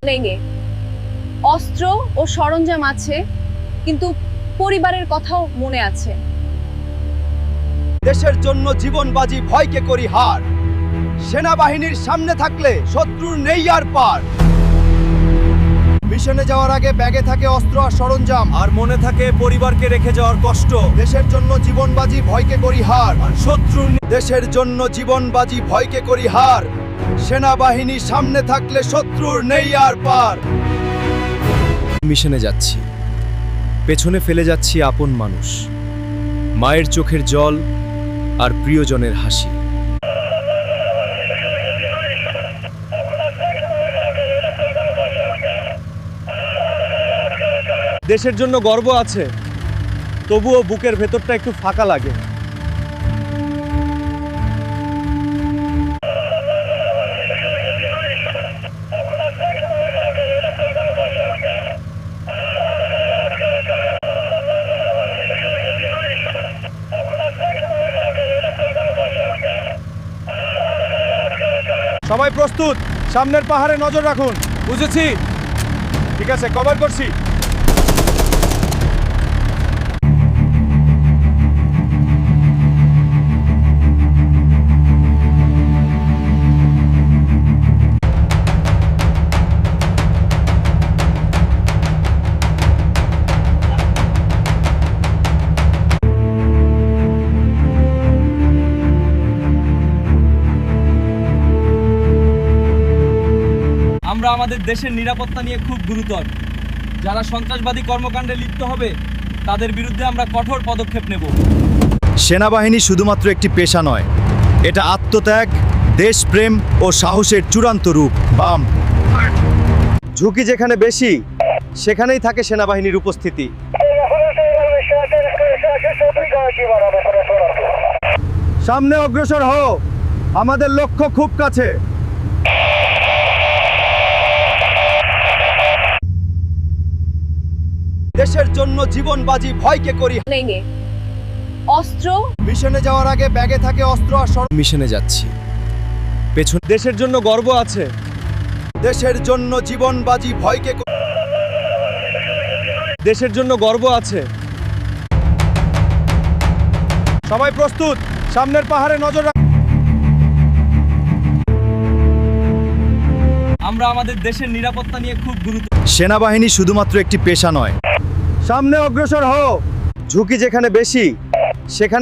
লেঙ্গে অস্ত্র ও সরঞ্জাম আছে, কিন্তু পরিবারের কথাও মনে আছে। দেশের জন্য জীবন বাজি ভয়কে করি হার, সেনাবাহিনীর সামনে থাকলে শত্রুর নেই আর পার। মিশনে যাওয়ার আগে ব্যাগে থাকে অস্ত্র আর সরঞ্জাম, আর মনে থাকে পরিবারকে রেখে যাওয়ার কষ্ট। দেশের জন্য জীবন বাজি ভয়কে করি হার, শত্রু দেশের জন্য জীবন বাজি ভয়কে করি হার, সেনাবাহিনী সামনে থাকলে শত্রুর নেই আর পার। মিশনে যাচ্ছি, পেছনে ফেলে যাচ্ছি আপন মানুষ, মায়ের চোখের জল আর প্রিয়জনের হাসি। দেশের জন্য গর্ব আছে, তবুও বুকের ভেতরটা একটু ফাঁকা লাগে। সবাই প্রস্তুত, সামনের পাহাড়ে নজর রাখুন। বুঝেছি, ঠিক আছে, কভার করছি। আমরা আমাদের দেশের নিরাপত্তা নিয়ে খুব গুরুতর। যারা সন্ত্রাসবাদী কর্মকাণ্ডে লিপ্ত হবে তাদের বিরুদ্ধে আমরা কঠোর পদক্ষেপ নেব। সেনাবাহিনী শুধুমাত্র একটি পেশা নয়, এটা আত্মত্যাগ, দেশপ্রেম ও সাহসের চূড়ান্ত রূপ। বাম ঝুঁকি যেখানে বেশি, সেখানেই থাকে সেনাবাহিনীর উপস্থিতি। সামনে অগ্রসর হও, আমাদের লক্ষ্য খুব কাছে। দেশের জন্য জীবন বাজি ভয়কে করি। লেঙ্গে অস্ত্র মিশনে যাওয়ার আগে ব্যাগে থাকে অস্ত্র আর মিশনে যাচ্ছি, পেছনে দেশের জন্য গর্ব আছে। দেশের জন্য জীবন বাজি ভয়কে দেশের জন্য গর্ব আছে। সবাই প্রস্তুত, সামনের পাহাড়ে নজর রাখুন। আমরা আমাদের দেশের নিরাপত্তা নিয়ে খুব গুরুত্ব। সেনাবাহিনী শুধুমাত্র একটি পেশা নয়, সামনে অগ্রসর হও, ঝুঁকি যেখানে বেশি, সেখানে